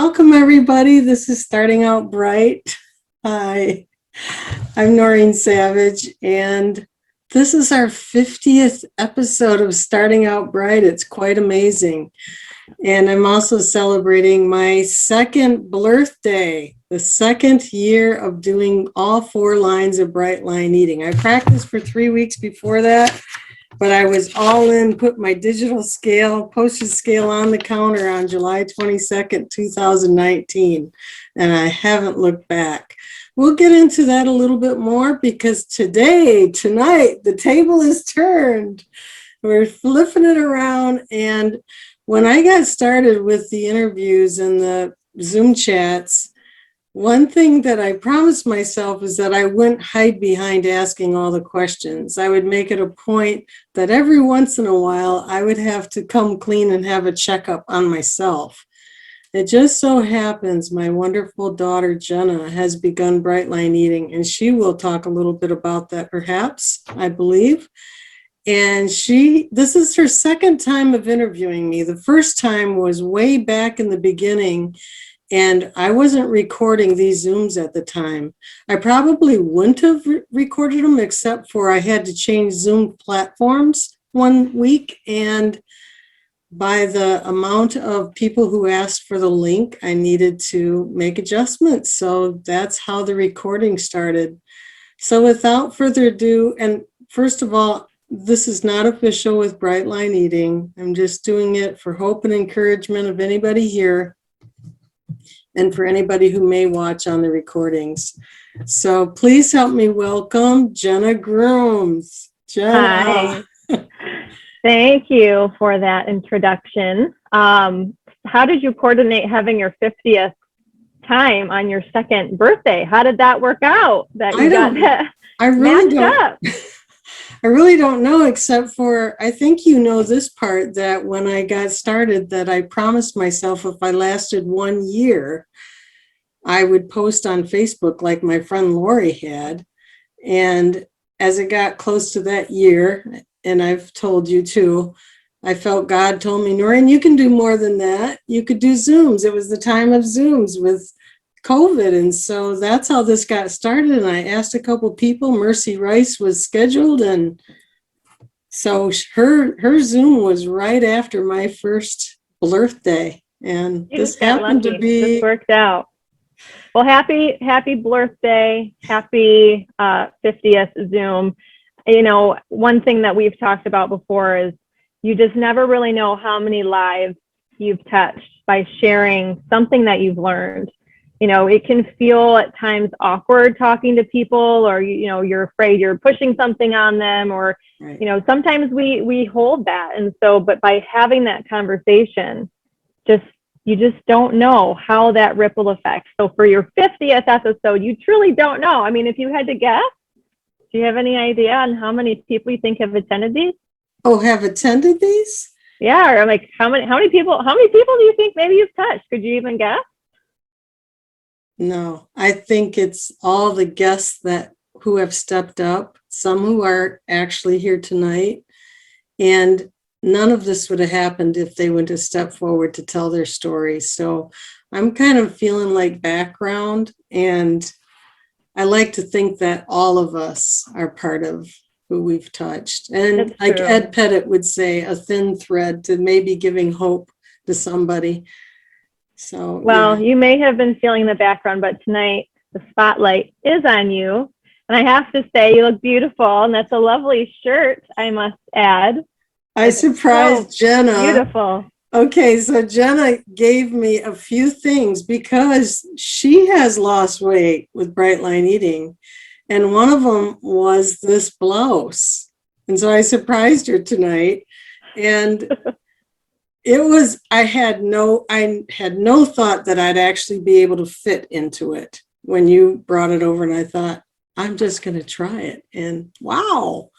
Welcome, everybody. This is Starting Out Bright. Hi, I'm Noreen Savage, and this is our 50th episode of Starting Out Bright. It's quite amazing. And I'm also celebrating my second birthday, the second year of doing all 4 lines of Bright Line Eating. I practiced for 3 weeks before that, but I was all in, put my digital scale, postage scale on the counter on July 22nd, 2019, and I haven't looked back. We'll get into that a little bit more because tonight, the table is turned. We're flipping it around, and when I got started with the interviews and the Zoom chats, one thing that I promised myself is that I wouldn't hide behind asking all the questions. I would make it a point that every once in a while I would have to come clean and have a checkup on myself. It just so happens my wonderful daughter Jenna has begun Bright Line Eating, and she will talk a little bit about that perhaps, I believe. And this is her second time of interviewing me. The first time was way back in the beginning, and I wasn't recording these Zooms at the time. I probably wouldn't have recorded them except for I had to change Zoom platforms one week, and by the amount of people who asked for the link, I needed to make adjustments. So that's how the recording started. So without further ado, and first of all, this is not official with Bright Line Eating. I'm just doing it for hope and encouragement of anybody here and for anybody who may watch on the recordings. So please help me welcome Jenna Grooms. Jenna. Hi. Thank you for that introduction. How did you coordinate having your 50th time on your second birthday? How did that work out? That you got that matched up? I really don't know, except for I think you know this part, that when I got started that I promised myself if I lasted 1 year, I would post on Facebook like my friend Lori had. And as it got close to that year, and I've told you too, I felt God told me, Noreen, you can do more than that. You could do Zooms. It was the time of Zooms with COVID. And so that's how this got started. And I asked a couple people, Mercy Rice was scheduled. And so her Zoom was right after my first birthday. And this happened to be. This worked out. Well, happy birthday. Happy 50th Zoom. You know, one thing that we've talked about before is you just never really know how many lives you've touched by sharing something that you've learned. You know, it can feel at times awkward talking to people, or, you know, you're afraid you're pushing something on them, or, right. You know, sometimes we hold that. And so, but by having that conversation, you just don't know how that ripple affects. So for your 50th episode, you truly don't know. I mean, if you had to guess, do you have any idea on how many people you think have attended these? Oh, have attended these? Yeah, or like how many people do you think maybe you've touched? Could you even guess? No, I think it's all the guests who have stepped up, some who are actually here tonight, and none of this would have happened if they went to step forward to tell their story. So I'm kind of feeling like background, and I like to think that all of us are part of who we've touched. And like Ed Pettit would say, a thin thread to maybe giving hope to somebody. So, well, yeah. You may have been feeling the background, but tonight the spotlight is on you. And I have to say, you look beautiful, and that's a lovely shirt, I must add. I surprised Jenna. Beautiful. Okay, so Jenna gave me a few things because she has lost weight with Bright Line Eating. And one of them was this blouse. And so I surprised her tonight. And I had no thought that I'd actually be able to fit into it when you brought it over, and I thought, I'm just going to try it. And wow,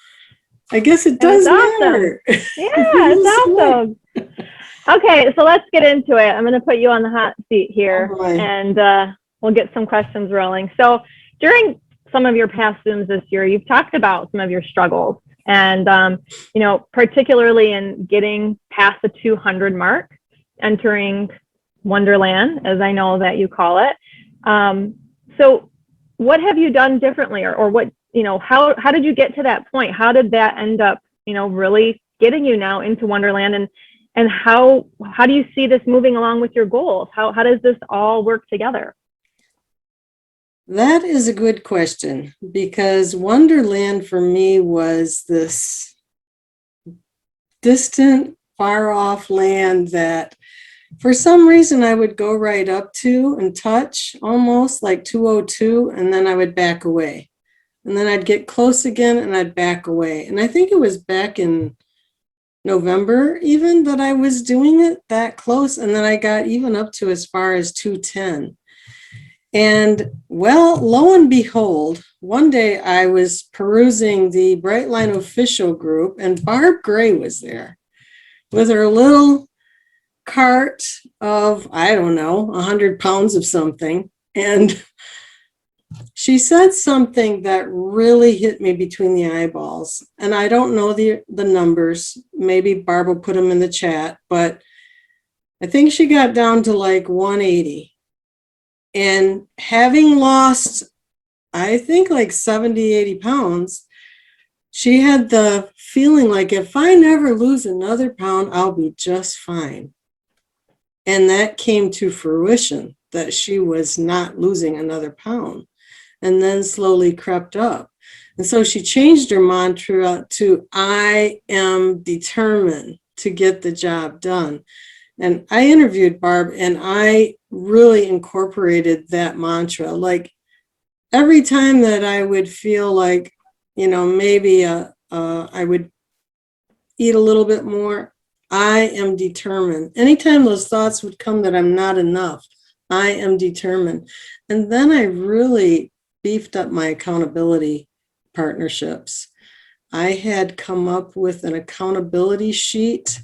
I guess it does matter. Awesome. Yeah, it's awesome. Okay, so let's get into it. I'm going to put you on the hot seat here, and we'll get some questions rolling. So during some of your past Zooms this year, you've talked about some of your struggles. And, you know, particularly in getting past the 200 mark, entering Wonderland, as I know that you call it. So what have you done differently, or what, how did you get to that point? How did that end up, really getting you now into Wonderland, and how do you see this moving along with your goals? How does this all work together? That is a good question, because Wonderland for me was this distant, far off land that for some reason I would go right up to and touch, almost like 202, and then I would back away. And then I'd get close again and I'd back away. And I think it was back in November even that I was doing it that close. And then I got even up to as far as 210. And well, lo and behold, one day I was perusing the Brightline official group, and Barb Gray was there with her little cart of, I don't know, 100 pounds of something. And she said something that really hit me between the eyeballs. And I don't know the numbers. Maybe Barb will put them in the chat, but I think she got down to like 180. And having lost, I think like 70, 80 pounds, she had the feeling like, if I never lose another pound, I'll be just fine. And that came to fruition, that she was not losing another pound, and then slowly crept up. And so she changed her mantra to, I am determined to get the job done. And I interviewed Barb, and I really incorporated that mantra. Like every time that I would feel like, maybe I would eat a little bit more, I am determined. Anytime those thoughts would come that I'm not enough, I am determined. And then I really beefed up my accountability partnerships. I had come up with an accountability sheet.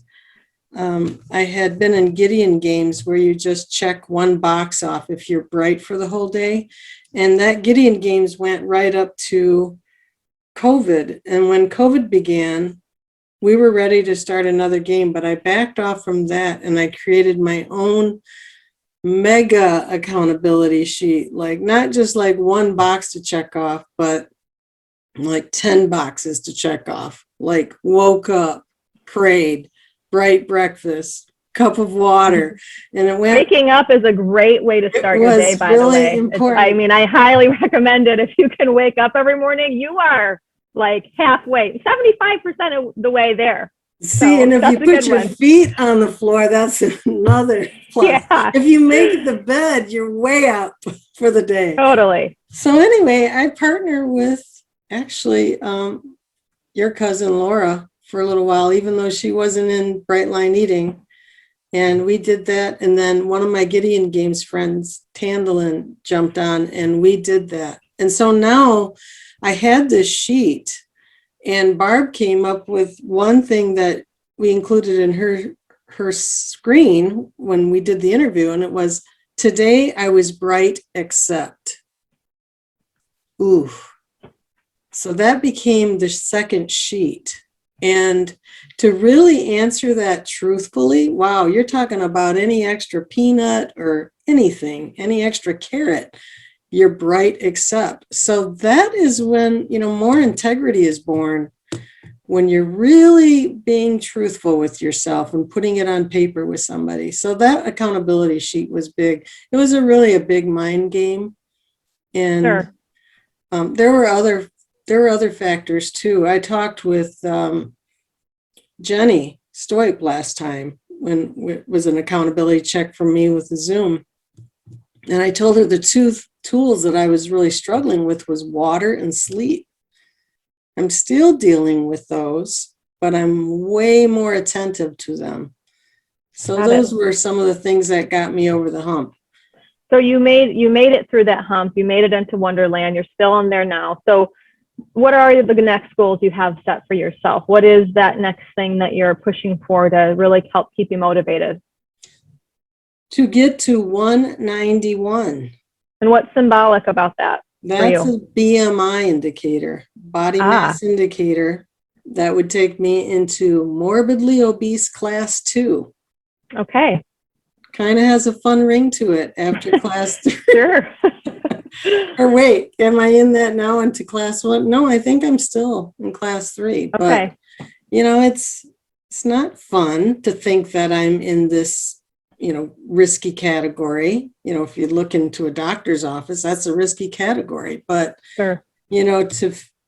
I had been in Gideon games where you just check one box off if you're bright for the whole day. And that Gideon games went right up to COVID. And when COVID began, we were ready to start another game, but I backed off from that and I created my own mega accountability sheet, like not just like one box to check off, but like 10 boxes to check off, like woke up, prayed, bright breakfast, cup of water. And it went. Waking up is a great way to start your day, by the way. Important. I highly recommend it. If you can wake up every morning, you are like halfway, 75% of the way there. See, and if you put your feet on the floor, that's another plus. Yeah. If you make the bed, you're way up for the day. Totally. So anyway, I partner with actually your cousin Laura for a little while, even though she wasn't in Brightline Eating. And we did that. And then one of my Gideon Games friends, Tandalin, jumped on and we did that. And so now I had this sheet, and Barb came up with one thing that we included in her screen when we did the interview. And it was, today I was bright, except. Ooh. So that became the second sheet. And to really answer that truthfully, wow, you're talking about any extra peanut or anything, any extra carrot, you're bright except. So that is when, more integrity is born, when you're really being truthful with yourself and putting it on paper with somebody. So that accountability sheet was big. It was really a big mind game. And sure. There were other factors too. I talked with Jenny Stoip last time when it was an accountability check from me with the Zoom. And I told her the two tools that I was really struggling with was water and sleep. I'm still dealing with those, but I'm way more attentive to them. So those were some of the things that got me over the hump. So you made it through that hump. You made it into Wonderland. You're still in there now. So what are the next goals you have set for yourself? What is that next thing that you're pushing for to really help keep you motivated? To get to 191. And what's symbolic about that? That's a BMI indicator, body mass indicator, that would take me into morbidly obese class 2. Okay. kind of has a fun ring to it after class 3. Sure. Or wait, am I in that now into class 1? No, I think I'm still in class 3. But, Okay. it's not fun to think that I'm in this, risky category. If you look into a doctor's office, that's a risky category. But, Sure.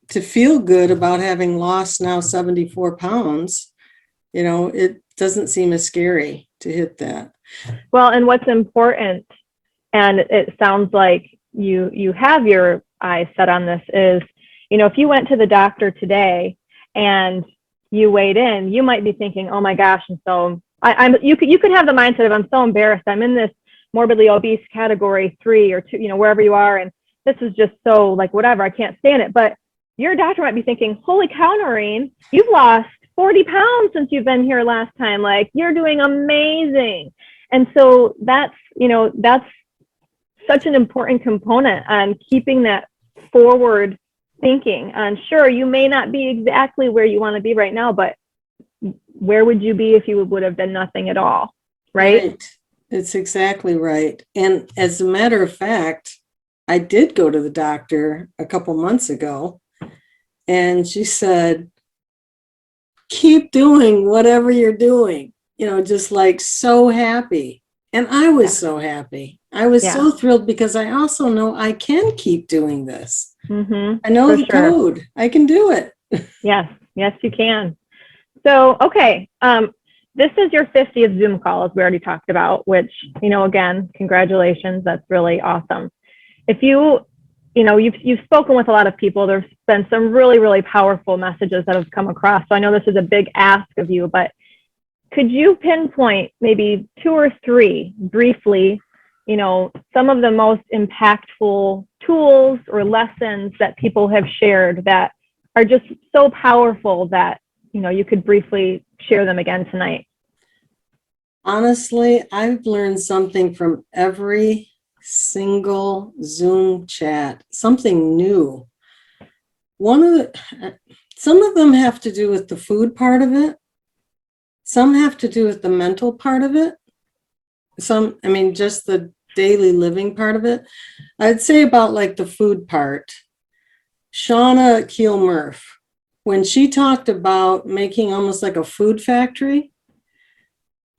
to feel good about having lost now 74 pounds, it doesn't seem as scary to hit that. Well, and what's important, and it sounds like you have your eyes set on this, is, if you went to the doctor today and you weighed in, you might be thinking, oh my gosh, and so you could have the mindset of, I'm so embarrassed, I'm in this morbidly obese category 3 or 2, wherever you are, and this is just so like whatever, I can't stand it. But your doctor might be thinking, holy cow, Noreen, you've lost 40 pounds since you've been here last time. Like, you're doing amazing. And so that's such an important component on keeping that forward thinking. And sure, you may not be exactly where you want to be right now, but where would you be if you would have done nothing at all? Right? It's exactly right. And as a matter of fact, I did go to the doctor a couple months ago, and she said, keep doing whatever you're doing, just like so happy. And I was so happy. I was so thrilled because I also know I can keep doing this. Mm-hmm. I know the code. I can do it. Yes, you can. So, okay. This is your 50th Zoom call, as we already talked about, which, again, congratulations. That's really awesome. If you've spoken with a lot of people, there's been some really, really powerful messages that have come across. So I know this is a big ask of you, but could you pinpoint maybe 2 or 3 briefly, some of the most impactful tools or lessons that people have shared that are just so powerful that, you could briefly share them again tonight? Honestly, I've learned something from every single Zoom chat, something new. Some of them have to do with the food part of it. Some have to do with the mental part of it. Just the daily living part of it. I'd say about like the food part. Shauna Keel-Murph, when she talked about making almost like a food factory.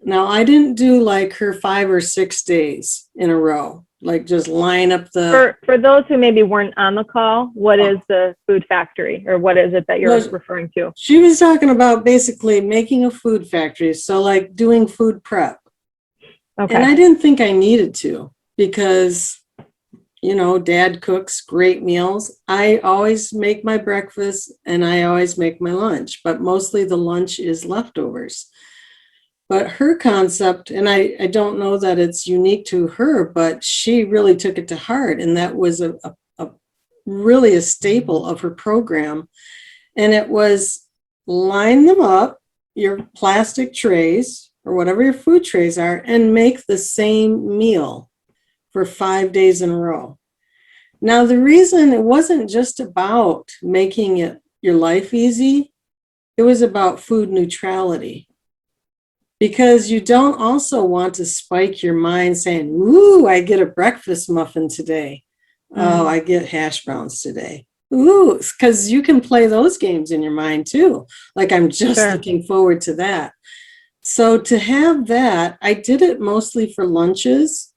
Now, I didn't do like her 5 or 6 days in a row, like just line up the... For those who maybe weren't on the call, what is the food factory, or what is it that you're referring to? She was talking about basically making a food factory. So like doing food prep. Okay. And I didn't think I needed to because, Dad cooks great meals. I always make my breakfast and I always make my lunch, but mostly the lunch is leftovers. But her concept, and I don't know that it's unique to her, but she really took it to heart. And that was really a staple of her program. And it was line them up, your plastic trays or whatever your food trays are, and make the same meal for 5 days in a row. Now, the reason it wasn't just about making your life easy, it was about food neutrality. Because you don't also want to spike your mind saying, ooh, I get a breakfast muffin today. Oh, I get hash browns today. Ooh, because you can play those games in your mind too. Like, I'm just looking forward to that. So to have that, I did it mostly for lunches,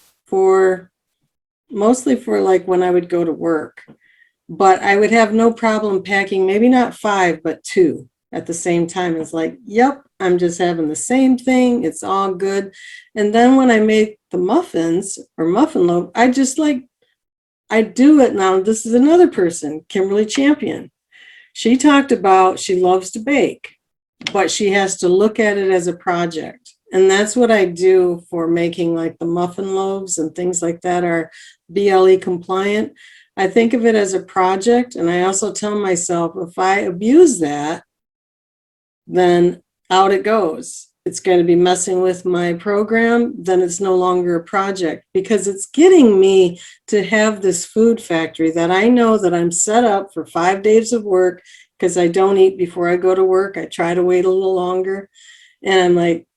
mostly for like when I would go to work. But I would have no problem packing, maybe not 5, but 2 at the same time. It's like, yep, I'm just having the same thing. It's all good. And then when I make the muffins or muffin loaf, I do it now. This is another person, Kimberly Champion. She talked about she loves to bake, but she has to look at it as a project. And that's what I do for making like the muffin loaves and things like that are BLE compliant. I think of it as a project. And I also tell myself, if I abuse that, then out it goes. It's going to be messing with my program. Then it's no longer a project because it's getting me to have this food factory that I know that I'm set up for 5 days of work because I don't eat before I go to work. I try to wait a little longer. And I'm like,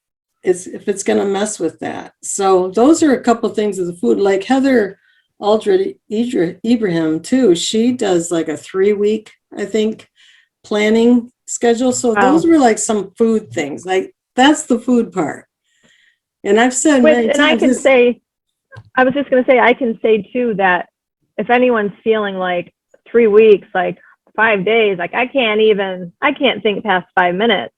if it's going to mess with that. So those are a couple of things of the food. Like Heather Aldred Ibrahim too. She does like a 3-week, I think, planning schedule. So those Wow. were like some food things. Like that's the food part. And I've said Which, many and I times can this. say, I was just going to say, I can say too that if anyone's feeling like 3 weeks, like 5 days, like I can't think past 5 minutes.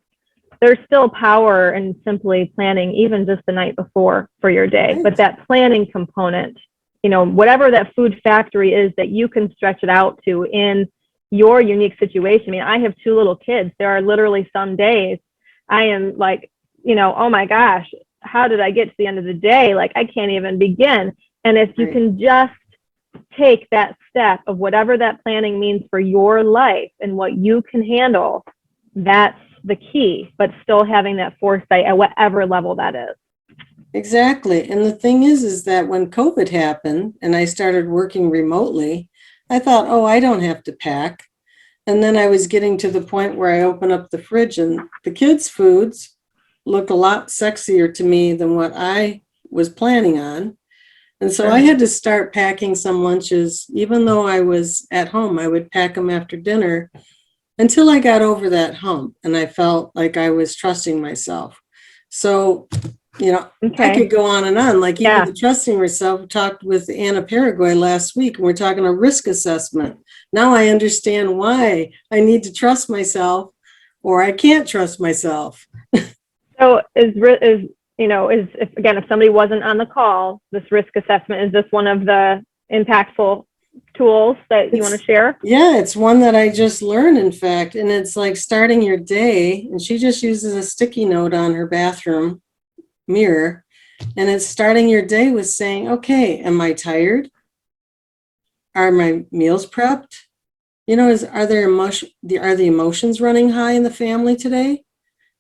There's still power in simply planning, even just the night before for your day. Right. But that planning component, whatever that food factory is that you can stretch it out to in your unique situation. I mean, I have 2 little kids. There are literally some days I am like, oh my gosh, how did I get to the end of the day? Like I can't even begin. And if you can just take that step of whatever that planning means for your life and what you can handle, that's the key, but still having that foresight at whatever level that is. Exactly. And the thing is that when COVID happened and I started working remotely, I thought, oh, I don't have to pack. And then I was getting to the point where I open up the fridge and the kids' foods look a lot sexier to me than what I was planning on. And so I had to start packing some lunches. Even though I was at home, I would pack them after dinner until I got over that hump and I felt like I was trusting myself. So, I could go on and on. Like even the trusting myself, talked with Anna Paraguay last week, and we're talking a risk assessment. Now I understand why I need to trust myself or I can't trust myself. So if somebody wasn't on the call, this risk assessment, is this one of the impactful tools that you want to share? Yeah, it's one that I just learned, in fact, and it's like starting your day. And she just uses a sticky note on her bathroom mirror, and it's starting your day with saying, okay, am I tired? Are my meals prepped? Are the emotions running high in the family today?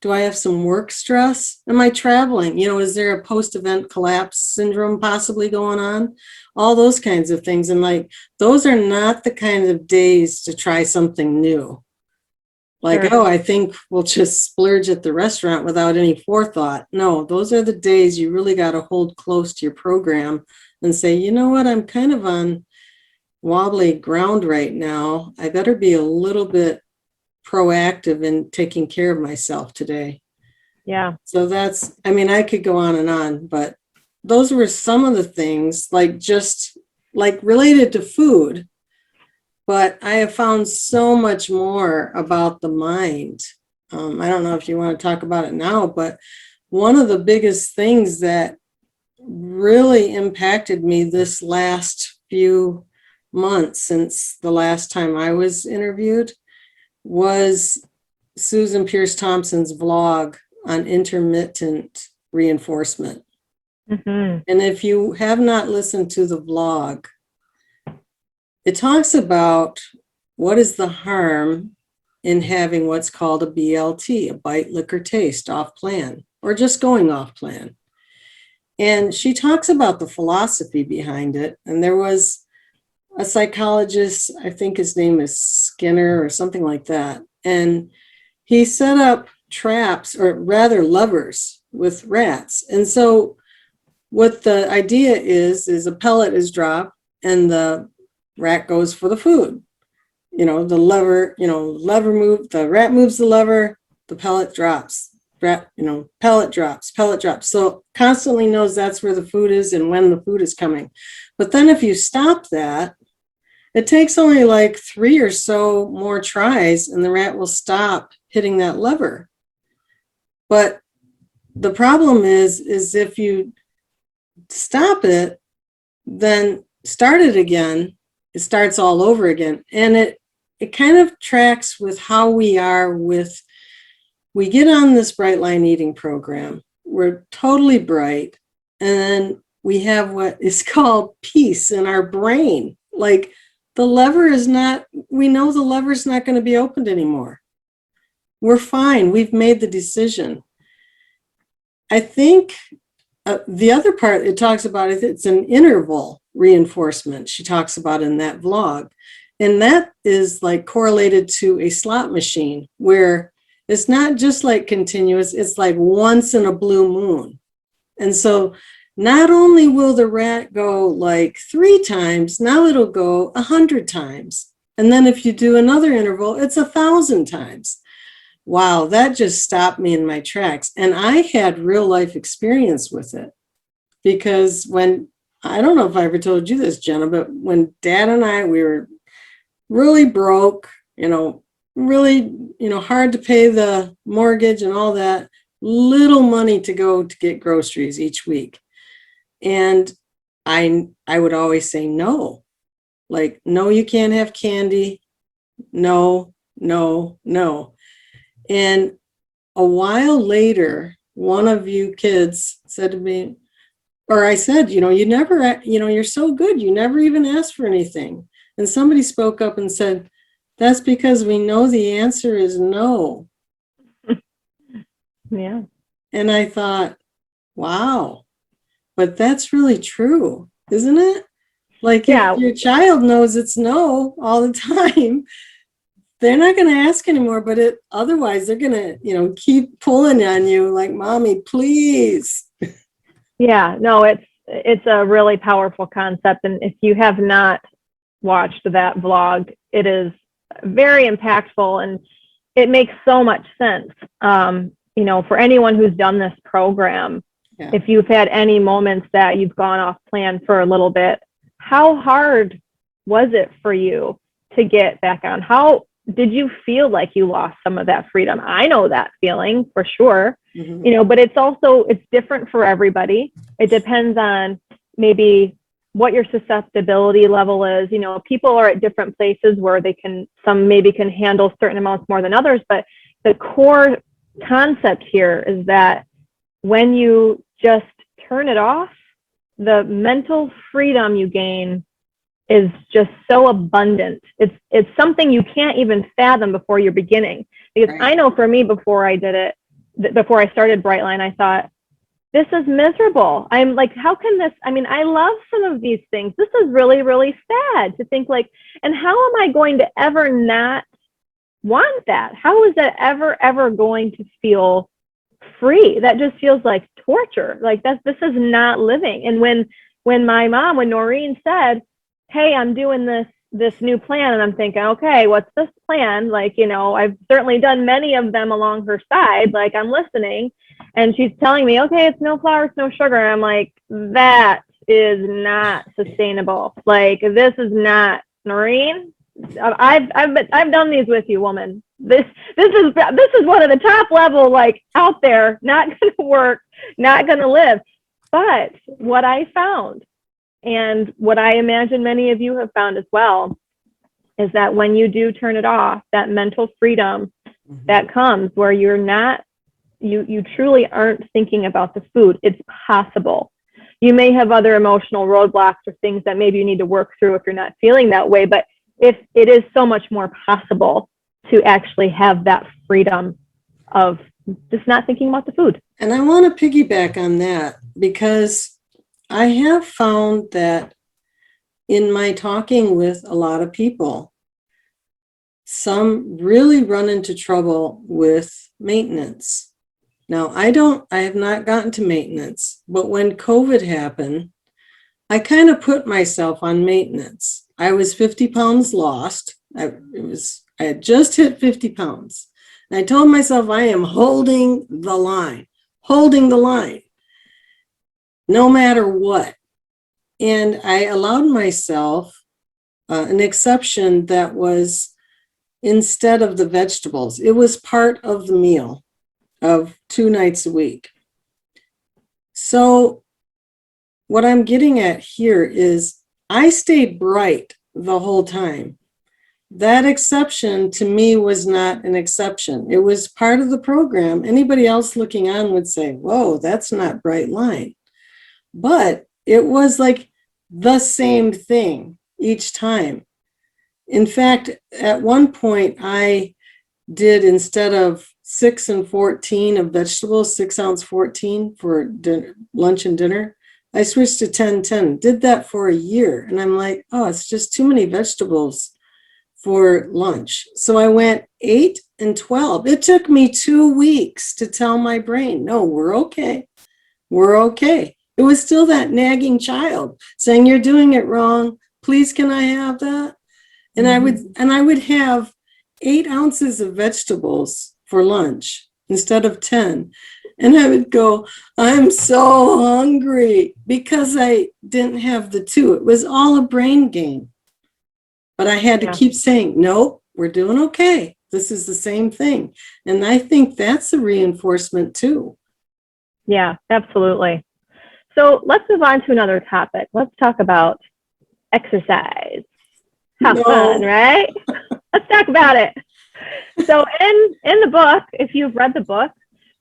Do I have some work stress? Am I traveling? Is there a post-event collapse syndrome possibly going on? All those kinds of things. And like, those are not the kind of days to try something new. Like, Sure. oh, I think we'll just splurge at the restaurant without any forethought. No, those are the days you really got to hold close to your program and say, you know what, I'm kind of on wobbly ground right now. I better be a little bit proactive in taking care of myself today. Yeah. So I could go on and on, but those were some of the things, like just like related to food. But I have found so much more about the mind. I don't know if you want to talk about it now, but one of the biggest things that really impacted me this last few months since the last time I was interviewed was Susan Pierce Thompson's vlog on intermittent reinforcement. Mm-hmm. And if you have not listened to the vlog, it talks about what is the harm in having what's called a BLT, a bite, liquor, taste off plan, or just going off plan. And she talks about the philosophy behind it. And there was a psychologist, I think his name is Skinner or something like that. And he set up traps, or rather levers, with rats. And so what the idea is a pellet is dropped and the rat goes for the food. The lever move, the rat moves the lever, the pellet drops. Pellet drops. So constantly knows that's where the food is and when the food is coming. But then if you stop that, it takes only like 3 or so more tries and the rat will stop hitting that lever. But the problem is if you stop it, then start it again, it starts all over again. And it kind of tracks with how we are we get on this bright line eating program. We're totally bright. And then we have what is called peace in our brain. Like we know the lever's not going to be opened anymore. We're fine. We've made the decision. I think the other part it talks about, it's an interval reinforcement she talks about in that vlog. And that is like correlated to a slot machine where It's not just like continuous, it's like once in a blue moon. And so not only will the rat go like 3 times, now it'll go 100 times. And then if you do another interval, it's 1,000 times. Wow, that just stopped me in my tracks. And I had real life experience with it. Because when, I don't know if I ever told you this, Jenna, but when Dad and I, we were really broke, really, hard to pay the mortgage and all that, little money to go to get groceries each week. And I would always say no. Like, no, you can't have candy. No, no, no. And a while later, one of you kids said to me, or I said, you never, you're so good. You never even asked for anything. And somebody spoke up and said, that's because we know the answer is no. Yeah. And I thought, wow, but that's really true, isn't it? Like if your child knows it's no all the time, they're not going to ask anymore, but otherwise they're going to, keep pulling on you like, mommy, please. Yeah, no, it's a really powerful concept. And if you have not watched that vlog, it is very impactful and it makes so much sense. For anyone who's done this program, if you've had any moments that you've gone off plan for a little bit, how hard was it for you to get back on? How did you feel like you lost some of that freedom? I know that feeling for sure, but it's different for everybody. It depends on maybe what your susceptibility level is. People are at different places where some maybe can handle certain amounts more than others, but the core concept here is that when you just turn it off, the mental freedom you gain is just so abundant. It's something you can't even fathom before you're beginning. Because I know for me, before I did it, before I started Brightline, I thought, this is miserable. I'm like, how can this, I love some of these things. This is really, really sad to think like, and how am I going to ever not want that? How is that ever going to feel free? That just feels like torture. Like this is not living. And when Noreen said, hey, I'm doing this new plan, and I'm thinking, okay, what's this plan? Like, I've certainly done many of them along her side. Like, I'm listening, and she's telling me, okay, it's no flour, it's no sugar. And I'm like, that is not sustainable. Like, this is not, Noreen. I've done these with you, woman. This is one of the top level, like, out there, not going to work, not going to live. But what I found, and what I imagine many of you have found as well, is that when you do turn it off, that mental freedom that comes where you're not, you truly aren't thinking about the food. It's possible. You may have other emotional roadblocks or things that maybe you need to work through if you're not feeling that way, but if it is so much more possible to actually have that freedom of just not thinking about the food. And I want to piggyback on that because I have found that in my talking with a lot of people, some really run into trouble with maintenance. Now, I have not gotten to maintenance, but when COVID happened, I kind of put myself on maintenance. I was 50 pounds lost. I had just hit 50 pounds. And I told myself I am holding the line, no matter what. And I allowed myself an exception that was instead of the vegetables. It was part of the meal of 2 nights a week. So what I'm getting at here is I stayed bright the whole time. That exception to me was not an exception. It was part of the program. Anybody else looking on would say, whoa, that's not bright line. But it was like the same thing each time. In fact, at one point I did, instead of 6 and 14 of vegetables, 6 ounce 14 for dinner, lunch and dinner, I switched to 10, 10, did that for a year. And I'm like, oh, it's just too many vegetables for lunch. So I went 8 and 12. It took me 2 weeks to tell my brain, no, we're okay. We're okay. It was still that nagging child saying, you're doing it wrong. Please, can I have that? And I would have 8 ounces of vegetables for lunch instead of 10. And I would go, I'm so hungry, because I didn't have the 2. It was all a brain game. But I had to keep saying, nope, we're doing okay. This is the same thing. And I think that's a reinforcement too. Yeah, absolutely. So let's move on to another topic. Let's talk about exercise. Have fun, right? Let's talk about it. So in the book, if you've read the book,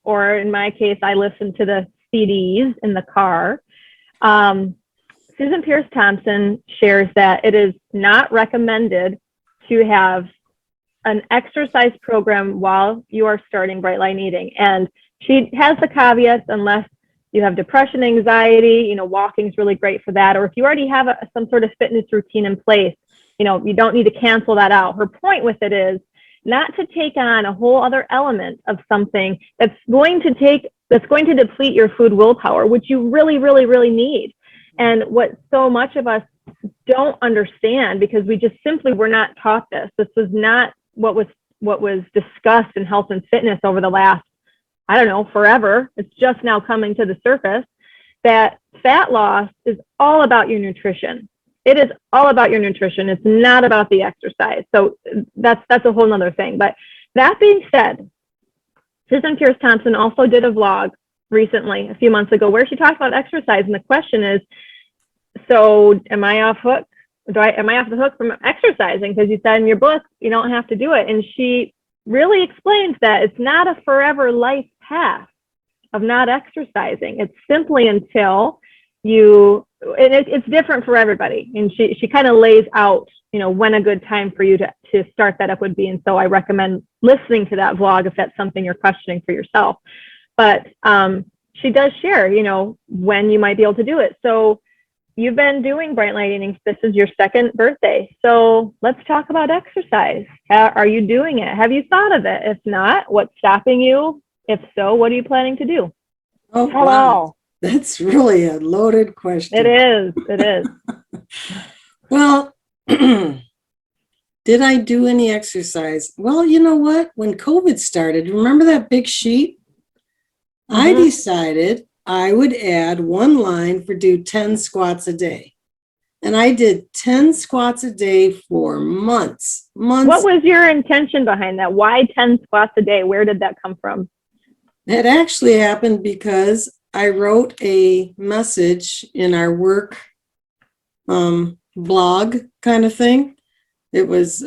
or in my case, I listened to the CDs in the car, Susan Pierce Thompson shares that it is not recommended to have an exercise program while you are starting Bright Line Eating. And she has the caveats, unless you have depression, anxiety, walking is really great for that. Or if you already have some sort of fitness routine in place, you don't need to cancel that out. Her point with it is not to take on a whole other element of something that's going to deplete your food willpower, which you really, really, really need. And what so much of us don't understand, because we just simply were not taught this. This was not what was discussed in health and fitness over the last, I don't know, forever. It's just now coming to the surface that fat loss is all about your nutrition. It is all about your nutrition. It's not about the exercise. So that's a whole nother thing. But that being said, Susan Pierce Thompson also did a vlog recently, a few months ago, where she talked about exercise. And the question is, so am I off hook? Am I off the hook from exercising? Because you said in your book, you don't have to do it. And she really explains that it's not a forever life path of not exercising. It's simply until and it's different for everybody. And she kind of lays out, when a good time for you to start that up would be. And so I recommend listening to that vlog if that's something you're questioning for yourself. But she does share, when you might be able to do it. So you've been doing Bright Line Eating. This is your 2nd birthday. So let's talk about exercise. Are you doing it? Have you thought of it? If not, what's stopping you? If so, what are you planning to do? Oh, wow. That's really a loaded question. It is. It is. Well, did I do any exercise? Well, you know what? When COVID started, remember that big sheet? I decided I would add 1 line for do 10 squats a day. And I did 10 squats a day for months. What was your intention behind that? Why 10 squats a day? Where did that come from? It actually happened because I wrote a message in our work blog kind of thing. It was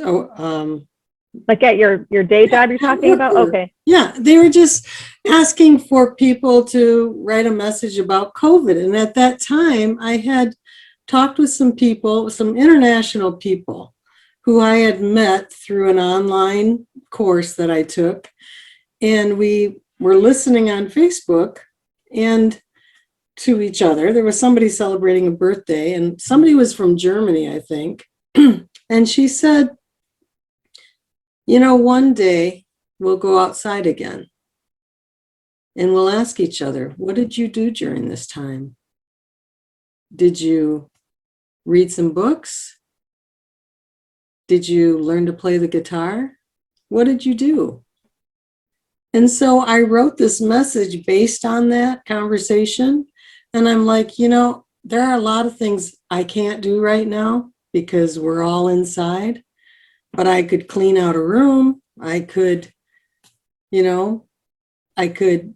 like at your day job you're talking about? Okay. Yeah, they were just asking for people to write a message about COVID. And at that time, I had talked with some people, some international people who I had met through an online course that I took. And we were listening on Facebook and to each other. There was somebody celebrating a birthday, and somebody was from Germany, I think. And she said, one day we'll go outside again and we'll ask each other, what did you do during this time? Did you read some books? Did you learn to play the guitar? What did you do? And so I wrote this message based on that conversation. And I'm like, there are a lot of things I can't do right now because we're all inside, but I could clean out a room. I could, I could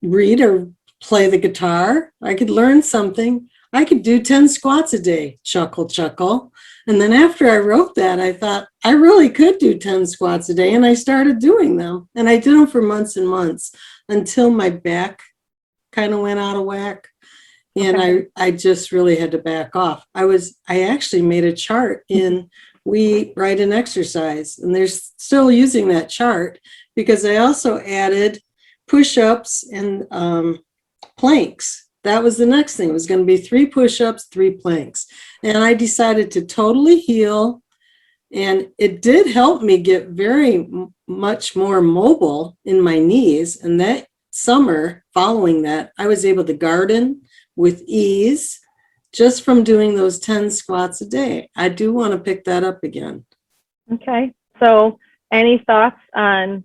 read or play the guitar. I could learn something. I could do 10 squats a day, chuckle, chuckle. And then after I wrote that, I thought I really could do 10 squats a day. And I started doing them. And I did them for months and months until my back kind of went out of whack. And I just really had to back off. I actually made a chart in We Eat Right and Exercise. And they're still using that chart because I also added push-ups and planks. That was the next thing. It was going to be 3 push-ups, 3 planks. And I decided to totally heal And it did help me get very much more mobile in my knees. And that summer following that, I was able to garden with ease just from doing those 10 squats a day. I do want to pick that up again. Okay. So any thoughts on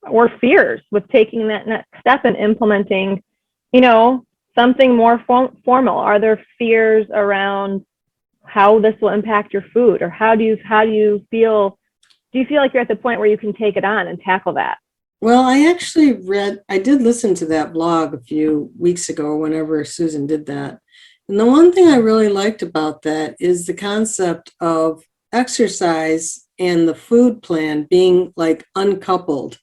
or fears with taking that next step and implementing, something more formal? Are there fears around how this will impact your food, or how do you feel? Do you feel like you're at the point where you can take it on and tackle that? Well, I did listen to that blog a few weeks ago, whenever Susan did that. And the one thing I really liked about that is the concept of exercise and the food plan being like uncoupled.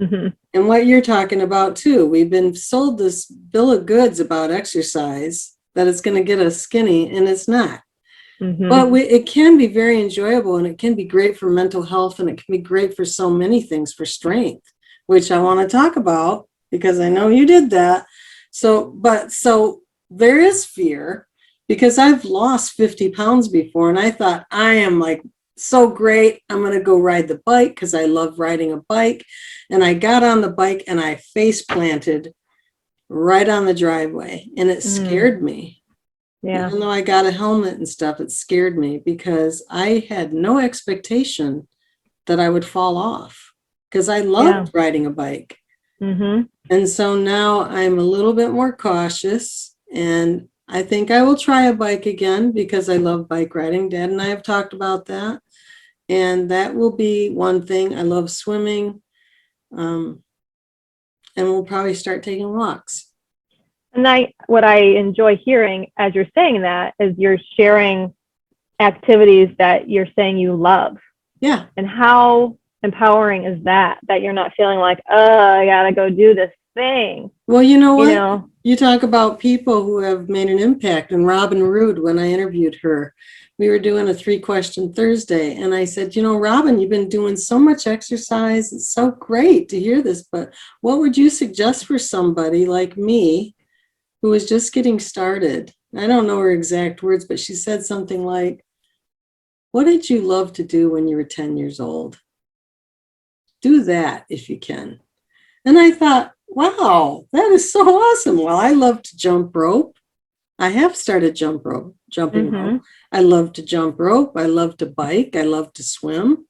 Mm-hmm. And what you're talking about too, we've been sold this bill of goods about exercise that it's going to get us skinny, and it's not. Mm-hmm. But it can be very enjoyable, and it can be great for mental health, and it can be great for so many things, for strength, which I want to talk about because I know you did that. So there is fear, because I've lost 50 pounds before, and I thought, I am like so great. I'm going to go ride the bike because I love riding a bike. And I got on the bike and I face planted right on the driveway, and it scared me. Yeah. Even though I got a helmet and stuff, it scared me because I had no expectation that I would fall off, because I loved riding a bike. Mm-hmm. And so now I'm a little bit more cautious, and I think I will try a bike again because I love bike riding. Dad and I have talked about that. And that will be one thing. I love swimming. And we'll probably start taking walks. And what I enjoy hearing as you're saying that is you're sharing activities that you're saying you love. Yeah. And how empowering is that you're not feeling like, I gotta go do this thing. Well, you know what? You talk about people who have made an impact. And Robin Rood, when I interviewed her, we were doing a 3-question Thursday. And I said, Robin, you've been doing so much exercise. It's so great to hear this. But what would you suggest for somebody like me who was just getting started? I don't know her exact words, but she said something like, what did you love to do when you were 10 years old? Do that if you can. And I thought, wow, that is so awesome. Well, I love to jump rope. I have started jumping rope. I love to jump rope. I love to bike. I love to swim.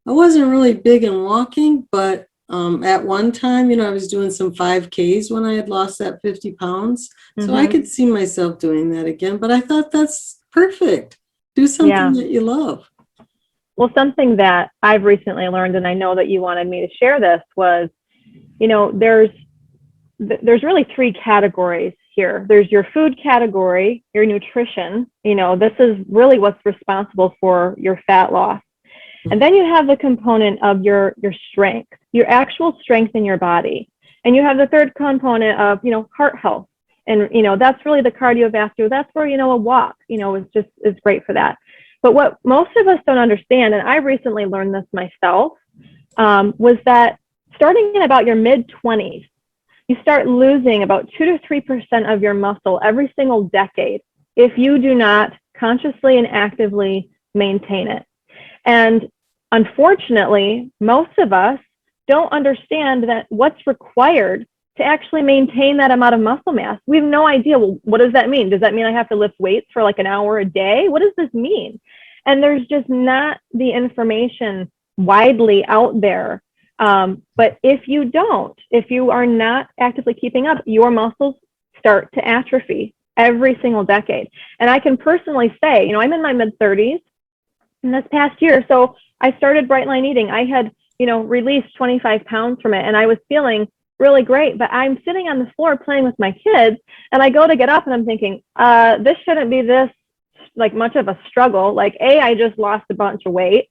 I wasn't really big in walking, but at one time, I was doing some 5Ks when I had lost that 50 pounds. So I could see myself doing that again. But I thought that's perfect. Do something that you love. Well, something that I've recently learned, and I know that you wanted me to share this, was, there's really 3 categories here. There's your food category, your nutrition. This is really what's responsible for your fat loss. And then you have the component of your strength, your actual strength in your body. And you have the third component of, heart health. And, that's really the cardiovascular. That's where, a walk, is great for that. But what most of us don't understand, and I recently learned this myself, was that starting in about your mid-20s, you start losing about 2 to 3% of your muscle every single decade if you do not consciously and actively maintain it. And unfortunately, most of us don't understand that what's required to actually maintain that amount of muscle mass. We have no idea, well, what does that mean? Does that mean I have to lift weights for like an hour a day? What does this mean? And there's just not the information widely out there. But if you are not actively keeping up, your muscles start to atrophy every single decade. And I can personally say, I'm in my mid-30s in this past year. So I started Bright Line Eating. I had, released 25 pounds from it, and I was feeling really great, but I'm sitting on the floor playing with my kids, and I go to get up and I'm thinking, this shouldn't be this like much of a struggle. Like, A, I just lost a bunch of weight.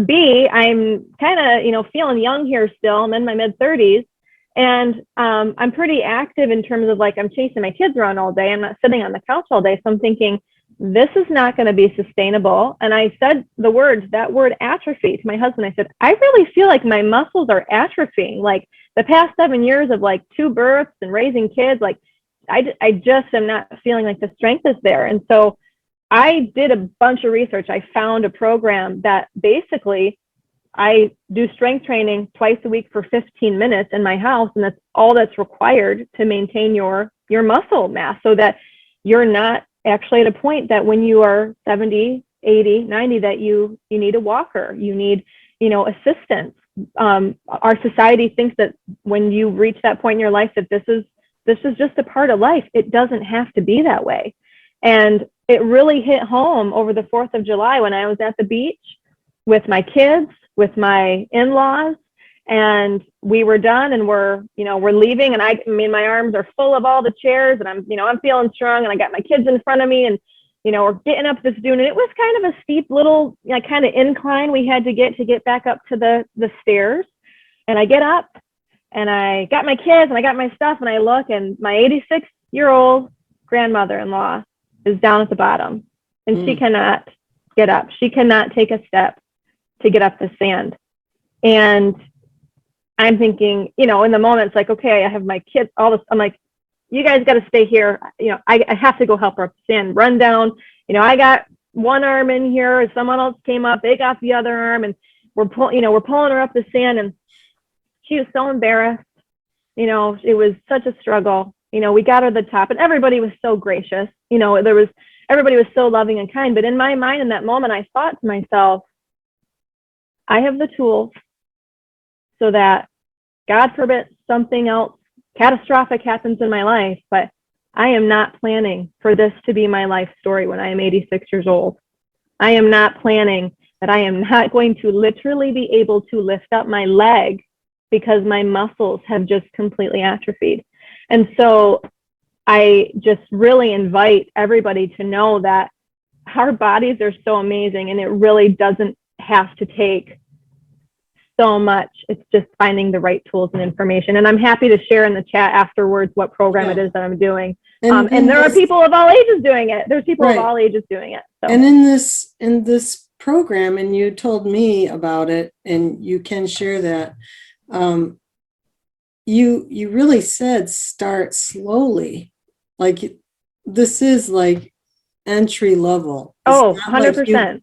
B, I'm kind of, feeling young here still. I'm in my mid-30s, and I'm pretty active in terms of like, I'm chasing my kids around all day. I'm not sitting on the couch all day. So I'm thinking, this is not going to be sustainable. And I said that word atrophy to my husband. I said, I really feel like my muscles are atrophying. Like the past 7 years of like 2 births and raising kids, like I just am not feeling like the strength is there. And so I did a bunch of research. I found a program that basically I do strength training twice a week for 15 minutes in my house, and that's all that's required to maintain your muscle mass, so that you're not actually at a point that when you are 70, 80, 90, that you need a walker, you need, assistance. Our society thinks that when you reach that point in your life that this is just a part of life. It doesn't have to be that way. And it really hit home over the 4th of July when I was at the beach with my kids, with my in-laws, and we were done, and we're leaving, and I mean, my arms are full of all the chairs, and I'm feeling strong, and I got my kids in front of me, and we're getting up this dune, and it was kind of a steep little kind of incline we had to get back up to the stairs. And I get up, and I got my kids, and I got my stuff, and I look, and my 86-year-old grandmother-in-law is down at the bottom, and she cannot get up. She cannot take a step to get up the sand. And I'm thinking, in the moment, it's like, okay, I have my kids, all this. I'm like, you guys got to stay here. I have to go help her up the sand, run down. I got one arm in here. Someone else came up. They got the other arm, and we're pulling her up the sand. And she was so embarrassed. It was such a struggle. We got her to the top, and everybody was so gracious. Everybody was so loving and kind. But in my mind, in that moment, I thought to myself, I have the tools so that, God forbid, something else catastrophic happens in my life, but I am not planning for this to be my life story when I am 86 years old. I am not planning that I am not going to literally be able to lift up my leg because my muscles have just completely atrophied. And so I just really invite everybody to know that our bodies are so amazing, and it really doesn't have to take so much. It's just finding the right tools and information. And I'm happy to share in the chat afterwards what program it is that I'm doing. And there are people of all ages doing it. There's people of all ages doing it. So. And in this program, and you told me about it, and you can share that, you really said start slowly. Like, this is like entry level. It's 100%.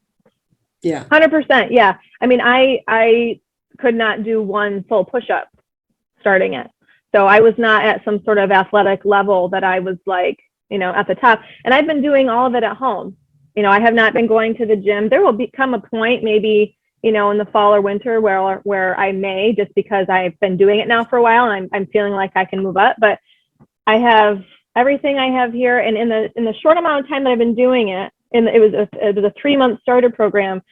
Yeah. 100%. Yeah. I mean, I could not do one full push-up starting it. So I was not at some sort of athletic level that I was like, at the top. And I've been doing all of it at home. I have not been going to the gym. There will become a point maybe, in the fall or winter where I may, just because I've been doing it now for a while, and I'm feeling like I can move up. But I have everything I have here. And in the short amount of time that I've been doing it, and it was a 3-month starter program,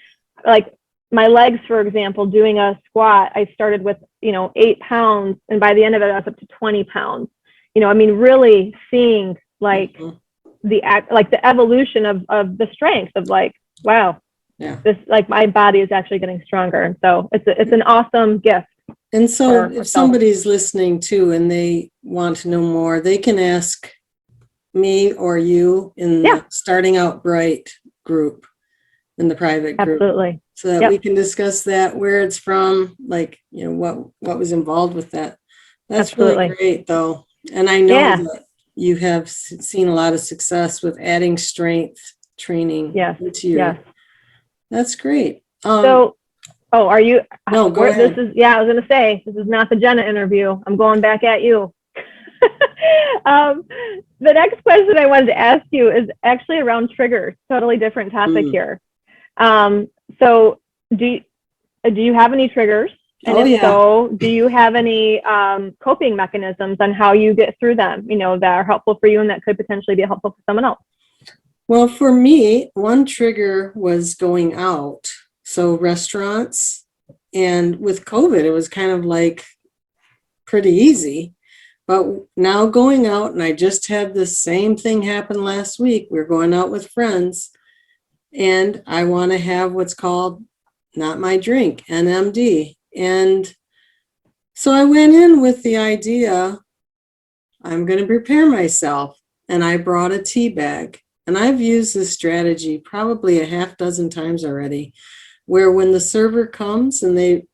like my legs, for example, doing a squat, I started with, 8 pounds. And by the end of it, I was up to 20 pounds. Really seeing like the evolution of the strength of like, wow, this, like, my body is actually getting stronger. And so it's an awesome gift. And so if somebody's listening too, and they want to know more, they can ask me or you in the Starting Out Bright group, in the private group. Absolutely. So that we can discuss that, where it's from, like, what was involved with that. That's really great, though. And I know that you have seen a lot of success with adding strength training into your. That's great. Are you? No, go ahead. I was going to say, this is not the Jenna interview. I'm going back at you. The next question I wanted to ask you is actually around triggers. Totally different topic here. So do you have any triggers? And so, do you have any coping mechanisms on how you get through them, that are helpful for you and that could potentially be helpful for someone else? Well, for me, one trigger was going out. So restaurants, and with COVID, it was kind of like pretty easy. But now going out, and I just had the same thing happen last week. We're going out with friends, and I want to have what's called not my drink, NMD. And so I went in with the idea, I'm going to prepare myself. And I brought a tea bag. And I've used this strategy probably a half dozen times already, where when the server comes and they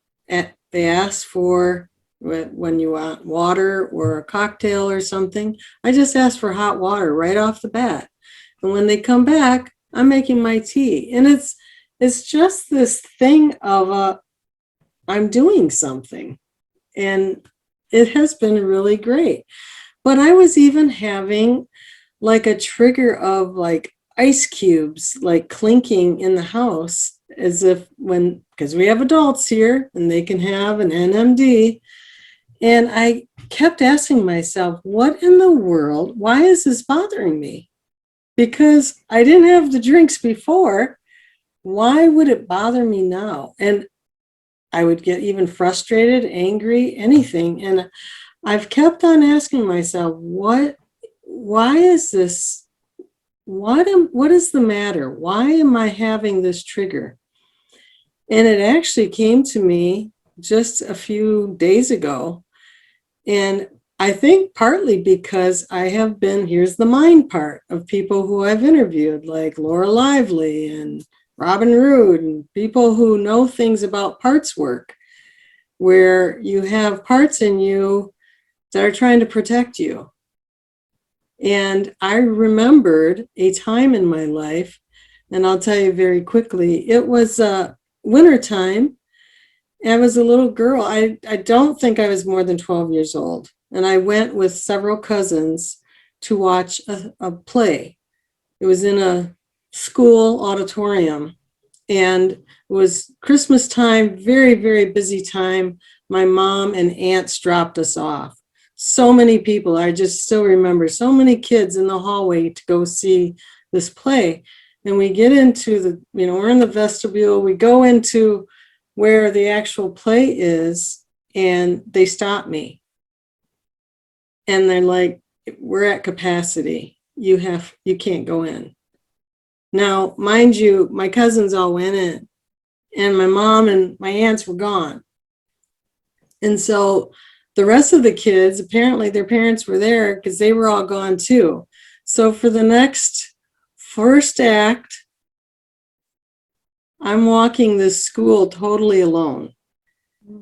ask for, when you want water or a cocktail or something, I just ask for hot water right off the bat. And when they come back, I'm making my tea. And it's just this thing of I'm doing something. And it has been really great. But I was even having like a trigger of like ice cubes, like clinking in the house, as if because we have adults here and they can have an NMD. And I kept asking myself, what in the world? Why is this bothering me? Because I didn't have the drinks before. Why would it bother me now? And I would get even frustrated, angry, anything. And I've kept on asking myself, why is this? What is the matter? Why am I having this trigger? And it actually came to me just a few days ago. And I think partly because I have been, here's the mind part of people who I've interviewed, like Laura Lively and Robin Roode, and people who know things about parts work, where you have parts in you that are trying to protect you. And I remembered a time in my life, and I'll tell you very quickly, it was wintertime. I was a little girl. I don't think I was more than 12 years old. And I went with several cousins to watch a play. It was in a school auditorium. And it was Christmas time, very, very busy time. My mom and aunts dropped us off. So many people, I just still remember so many kids in the hallway to go see this play. And we get into we're in the vestibule, we go into where the actual play is, and they stop me. And they're like, we're at capacity. You can't go in. Now, mind you, my cousins all went in, and my mom and my aunts were gone. And so the rest of the kids, apparently their parents were there because they were all gone too. So for the next first act, I'm walking this school totally alone.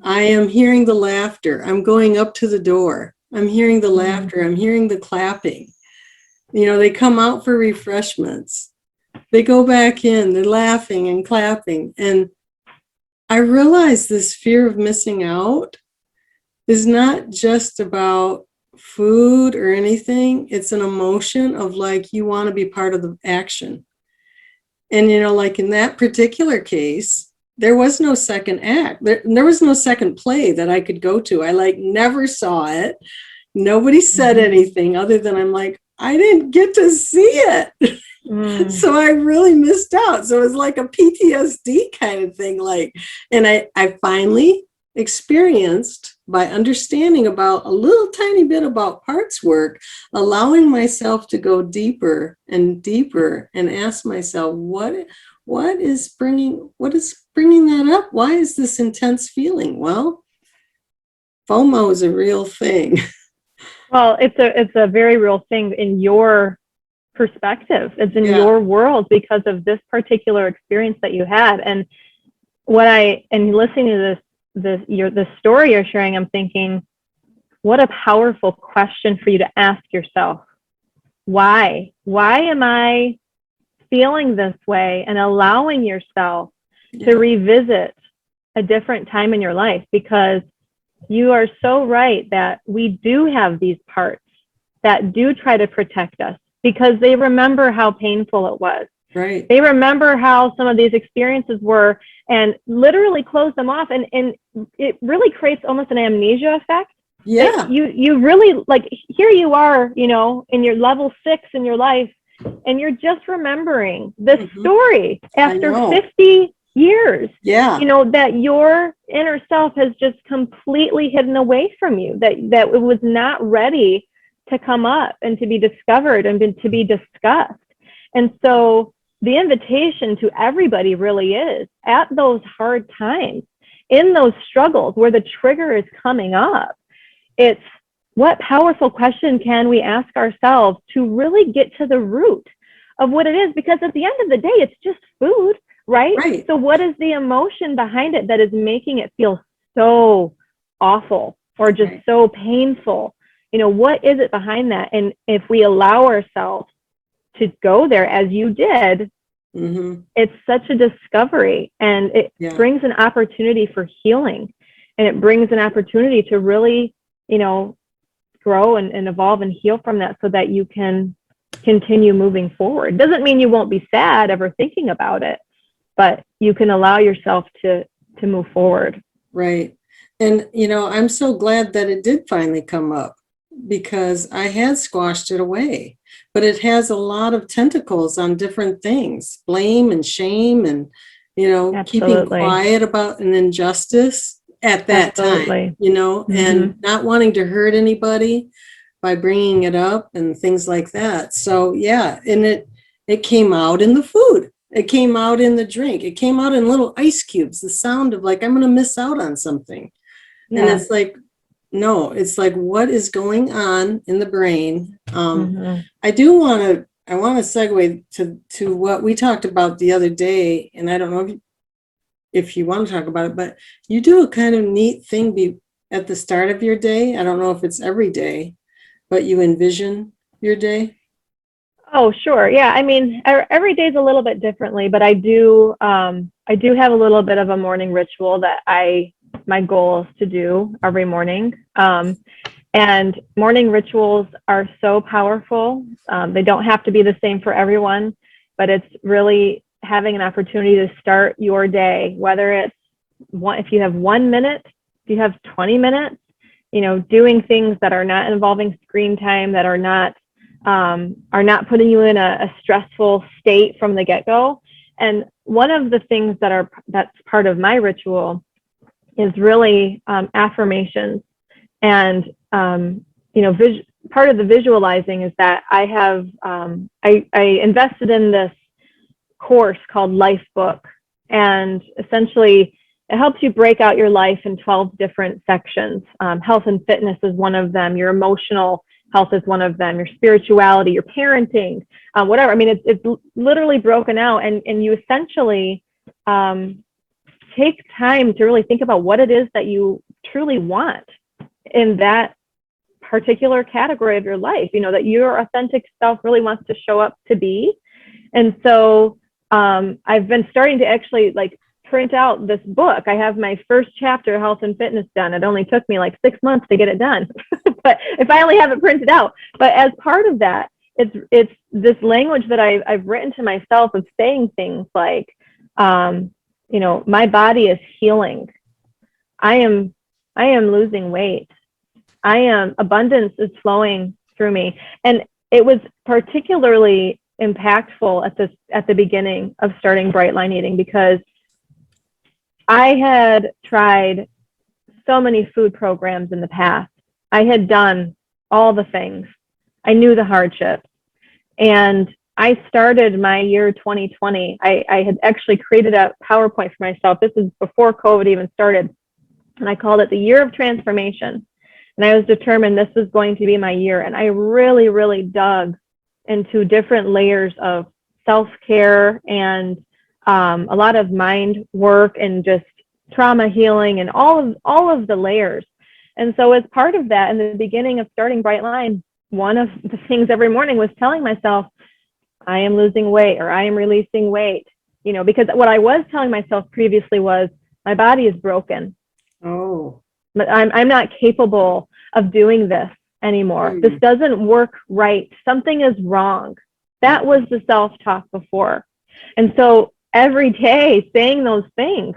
I am hearing the laughter. I'm going up to the door. I'm hearing the laughter. I'm hearing the clapping. They come out for refreshments. They go back in, they're laughing and clapping. And I realize this fear of missing out is not just about food or anything. It's an emotion of like, you want to be part of the action. And, like in that particular case, there was no second act. There was no second play that I could go to. I never saw it. Nobody said anything other than I'm like, I didn't get to see it. So I really missed out. So it was like a PTSD kind of thing. And I finally experienced, by understanding about a little tiny bit about parts work, allowing myself to go deeper and deeper and ask myself, what is bringing that up? Why is this intense feeling? Well, FOMO is a real thing. Well, it's a very real thing in your perspective. It's in your world because of this particular experience that you had. And listening to this story you're sharing, I'm thinking, what a powerful question for you to ask yourself. Why am I feeling this way, and allowing yourself to revisit a different time in your life? Because you are so right that we do have these parts that do try to protect us because they remember how painful it was. Right. They remember how some of these experiences were and literally close them off. And it really creates almost an amnesia effect. Yeah. You really, here you are, in your level 6 in your life, and you're just remembering this story after 50 years. Yeah. That your inner self has just completely hidden away from you, that it was not ready to come up and to be discovered and to be discussed. And so the invitation to everybody really is, at those hard times, in those struggles where the trigger is coming up, it's what powerful question can we ask ourselves to really get to the root of what it is? Because at the end of the day, it's just food, right? So what is the emotion behind it that is making it feel so awful or just so painful? What is it behind that? And if we allow ourselves to go there, as you did, It's such a discovery, and it brings an opportunity for healing, and it brings an opportunity to really, grow and evolve and heal from that so that you can continue moving forward. Doesn't mean you won't be sad ever thinking about it, but you can allow yourself to move forward. Right. And, I'm so glad that it did finally come up, because I had squashed it away, but it has a lot of tentacles on different things, blame and shame and, keeping quiet about an injustice at that time, and not wanting to hurt anybody by bringing it up and things like that. So yeah, and it came out in the food. It came out in the drink. It came out in little ice cubes, the sound of like, I'm going to miss out on something. Yeah. And it's like, no, it's like, what is going on in the brain? I want to segue to what we talked about the other day. And I don't know if you want to talk about it, but you do a kind of neat thing at the start of your day. I don't know if it's every day, but you envision your day. Oh, sure. Yeah. I mean, every day is a little bit differently, but I do have a little bit of a morning ritual that my goal is to do every morning. And morning rituals are so powerful. They don't have to be the same for everyone, but it's really having an opportunity to start your day, whether it's if you have 1 minute, if you have 20 minutes, doing things that are not involving screen time, that are not putting you in a stressful state from the get-go. And one of the things that's part of my ritual is really affirmations. And part of the visualizing is that I have I invested in this course called Life Book, and essentially it helps you break out your life in 12 different sections. Health and fitness is one of them. Your emotional health is one of them. Your spirituality, your parenting, whatever. I mean, it's literally broken out, and you essentially take time to really think about what it is that you truly want in that particular category of your life, that your authentic self really wants to show up to be. And so I've been starting to actually print out this book. I have my first chapter, Health and Fitness, done. It only took me 6 months to get it done, but I finally have it printed out. But as part of that, it's this language that I've written to myself of saying things like, my body is healing. I am losing weight. Abundance is flowing through me. And it was particularly impactful at the beginning of starting Bright Line Eating, because I had tried so many food programs in the past. I had done all the things. I knew the hardships. And I started my year 2020. I had actually created a PowerPoint for myself. This is before COVID even started. And I called it the year of transformation. And I was determined this was going to be my year. And I really, really dug into different layers of self-care and a lot of mind work and just trauma healing and all of the layers. And so as part of that, in the beginning of starting Bright Line, one of the things every morning was telling myself, I am losing weight, or I am releasing weight, because what I was telling myself previously was, my body is broken. Oh. But I'm not capable of doing this anymore. This doesn't work right. Something is wrong. That was the self-talk before. And so every day saying those things,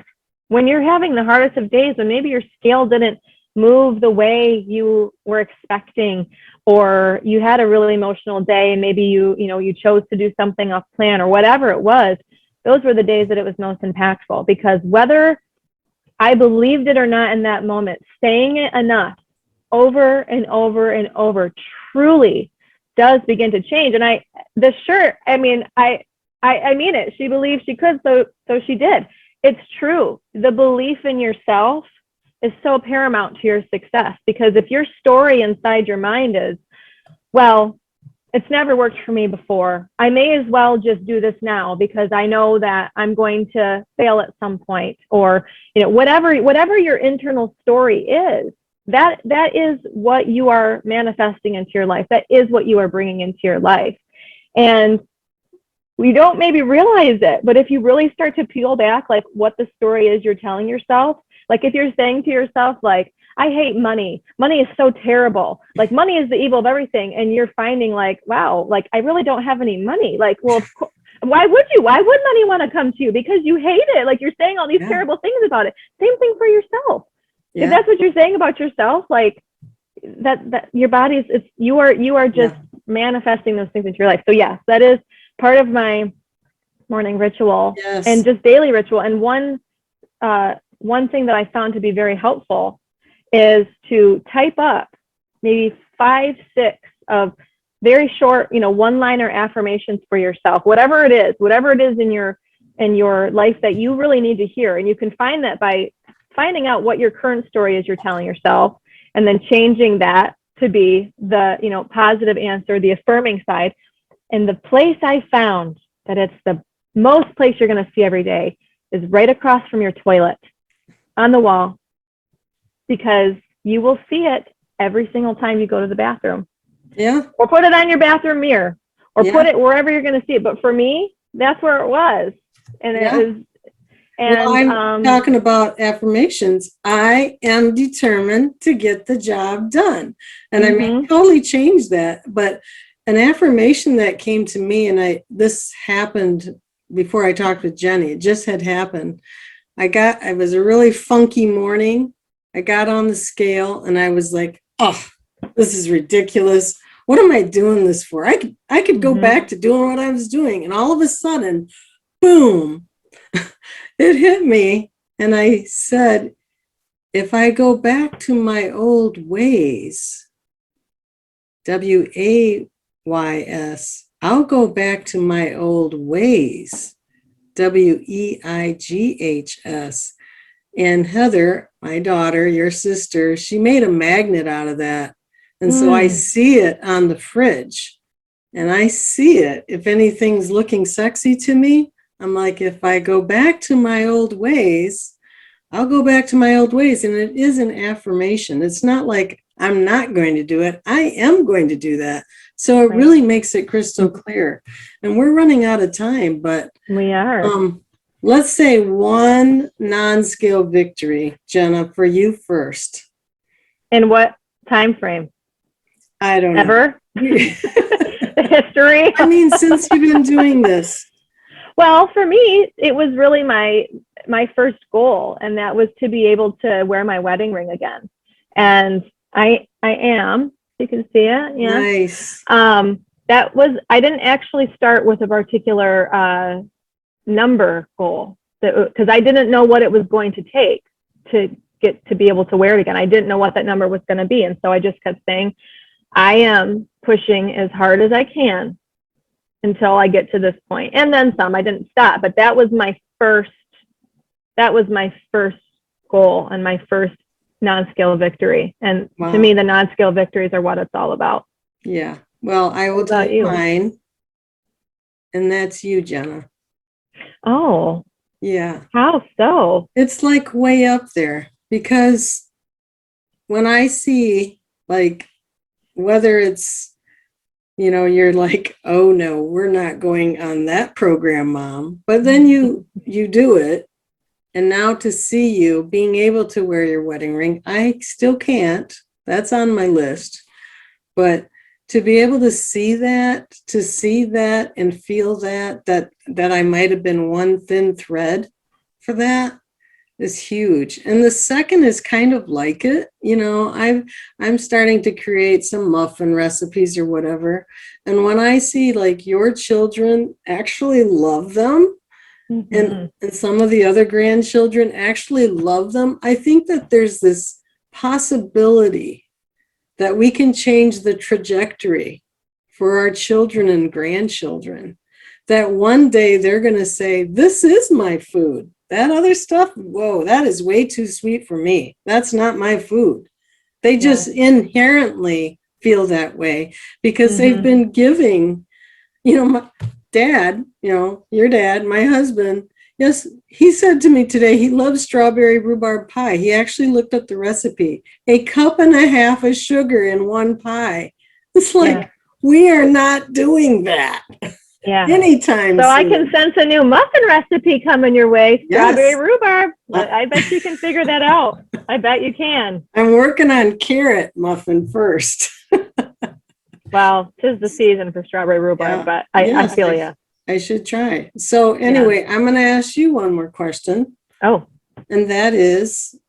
when you're having the hardest of days, when maybe your scale didn't move the way you were expecting, or you had a really emotional day and maybe you chose to do something off plan or whatever it was, those were the days that it was most impactful. Because whether I believed it or not in that moment, saying it enough over and over and over truly does begin to change. And I mean it. She believed she could, so she did. It's true. The belief in yourself is so paramount to your success, because if your story inside your mind is, well, it's never worked for me before, I may as well just do this now because I know that I'm going to fail at some point, or whatever your internal story is, that is what you are manifesting into your life. That is what you are bringing into your life. And we don't maybe realize it, but if you really start to peel back, like what the story is you're telling yourself, like if you're saying to yourself, like, I hate money. Money is so terrible. Like money is the evil of everything. And you're finding like, wow, like I really don't have any money. Like, well, of course, why would you? Why would money want to come to you? Because you hate it. Like you're saying all these terrible things about it. Same thing for yourself. If that's what you're saying about yourself, like that your body's, it's, you are just manifesting those things into your life. So yes, that is part of my morning ritual and just daily ritual. And one thing that I found to be very helpful is to type up maybe 5, 6 of very short, one-liner affirmations for yourself, whatever it is in your life that you really need to hear. And you can find that by finding out what your current story is you're telling yourself, and then changing that to be the, positive answer, the affirming side. And the place I found that it's the most place you're going to see every day is right across from your toilet on the wall, because you will see it every single time you go to the bathroom. Yeah. Or put it on your bathroom mirror, or put it wherever you're going to see it. But for me, that's where it was. And it was, and well, I'm talking about affirmations. I am determined to get the job done. And I may totally change that. But an affirmation that came to me, and this happened before I talked with Jenny, it just had happened. It was a really funky morning. I got on the scale and I was like, oh, this is ridiculous. What am I doing this for? I could go back to doing what I was doing. And all of a sudden, boom, it hit me. And I said, if I go back to my old ways, WAYS, I'll go back to my old ways, WEIGHS. And Heather, my daughter, your sister, she made a magnet out of that. And so I see it on the fridge, and I see it. If anything's looking sexy to me, I'm like, if I go back to my old ways, I'll go back to my old ways. And it is an affirmation. It's not like I'm not going to do it. I am going to do that. So it really makes it crystal clear. And we're running out of time, but we are. Let's say one non-scale victory, Jenna, for you first. In what time frame? I don't know. Ever? The history? I mean, since you've been doing this. Well, for me, it was really my first goal, and that was to be able to wear my wedding ring again. And I am. You can see it. Yeah. Nice. I didn't actually start with a particular number goal, because I didn't know what it was going to take to get to be able to wear it again. I didn't know what that number was going to be. And so I just kept saying, I am pushing as hard as I can until I get to this point. And then some. I didn't stop, but that was my first goal and my first non-scale victory. And to me, the non-scale victories are what it's all about. Yeah. Well, I will tell you mine. And that's you, Jenna. Oh. Yeah. How so? It's like way up there, because when I see, like, whether it's, you're like, oh no, we're not going on that program, Mom. But then you do it. And now to see you being able to wear your wedding ring, I still can't. That's on my list. But to be able to see that and feel that I might have been one thin thread for that is huge. And the second is kind of like it, I'm starting to create some muffin recipes or whatever. And when I see like your children actually love them, and some of the other grandchildren actually love them, I think that there's this possibility that we can change the trajectory for our children and grandchildren, that one day they're going to say, this is my food. That other stuff, whoa, that is way too sweet for me. That's not my food. They just inherently feel that way because they've been giving, my dad, your dad, my husband, yes, he said to me today, he loves strawberry rhubarb pie. He actually looked up the recipe, 1.5 cups of sugar in one pie. It's like, we are not doing that. Yeah. anytime So I soon. can sense a new muffin recipe coming your way. Strawberry Yes. rhubarb. I bet you can figure that out. I bet you can. I'm working on carrot muffin first. Well, 'tis the season for strawberry rhubarb, Yeah. but I Yes, feel you. I should try. So anyway, I'm going to ask you one more question. Oh, And that is,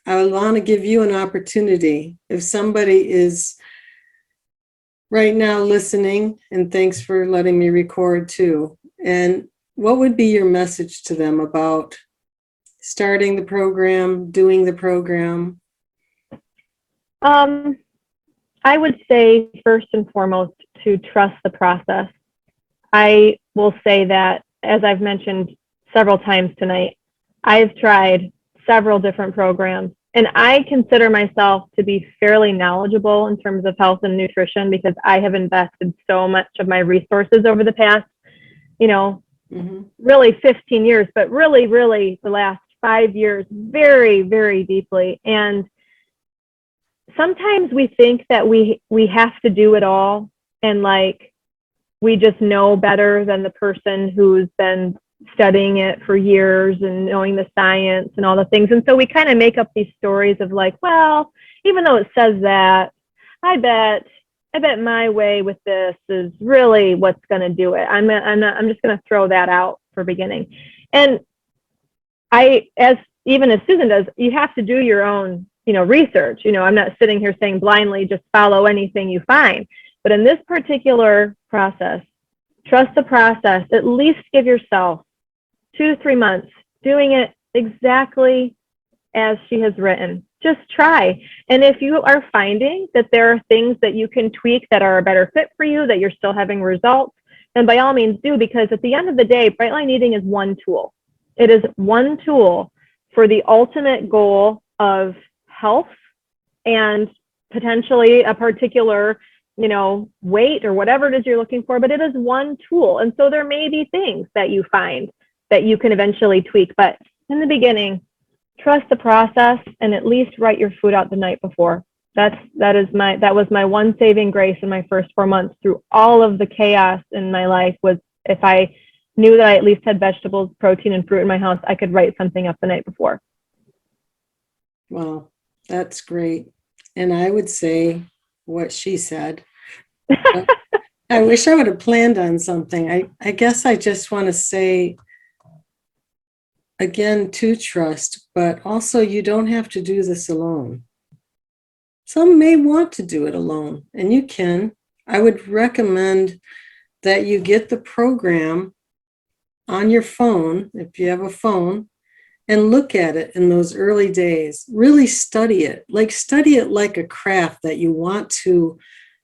I want to give you an opportunity. If somebody is right now listening, and thanks for letting me record too, and what would be your message to them about starting the program, doing the program? I would say first and foremost to trust the process. I will say that, as I've mentioned several times tonight, I've tried several different programs, and I consider myself to be fairly knowledgeable in terms of health and nutrition because I have invested so much of my resources over the past, really 15 years, but really, really the last 5 years, very, very deeply. And sometimes we think that we have to do it all, and like we just know better than the person who's been studying it for years and knowing the science and all the things. And so we kind of make up these stories of like, well, even though it says that, I bet my way with this is really what's going to do it. I'm just going to throw that out for beginning. And as Susan does, you have to do your own, research. I'm not sitting here saying blindly, just follow anything you find. But in this particular process, trust the process. At least give yourself 2 to 3 months doing it exactly as she has written. Just try. And if you are finding that there are things that you can tweak that are a better fit for you, that you're still having results, then by all means do, because at the end of the day, Bright Line Eating is one tool. It is one tool for the ultimate goal of health and potentially a particular, weight or whatever it is you're looking for, but it is one tool. And so there may be things that you find that you can eventually tweak. But in the beginning, trust the process and at least write your food out the night before. That was my one saving grace in my first 4 months through all of the chaos in my life, was if I knew that I at least had vegetables, protein, and fruit in my house, I could write something up the night before. Wow, that's great. And I would say what she said. I wish I would have planned on something. I guess I just want to say, again, to trust, but also you don't have to do this alone. Some may want to do it alone, and you can. I would recommend that you get the program on your phone, if you have a phone, and look at it in those early days. Really study it like a craft that you want to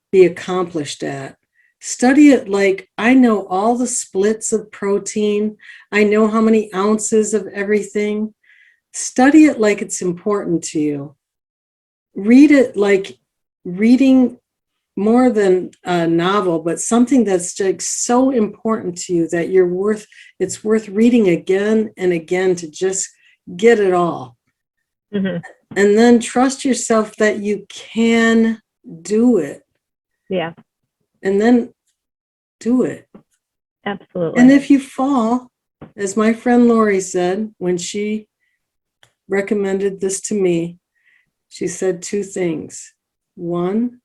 be accomplished at. Study it like, I know all the splits of protein. I know how many ounces of everything. Study it like it's important to you. Read it like reading more than a novel, but something that's just so important to you that it's worth reading again and again to just get it all. Mm-hmm. And then trust yourself that you can do it. Yeah. And then do it. Absolutely. And if you fall, as my friend Lori said, when she recommended this to me, she said 2 things. 1,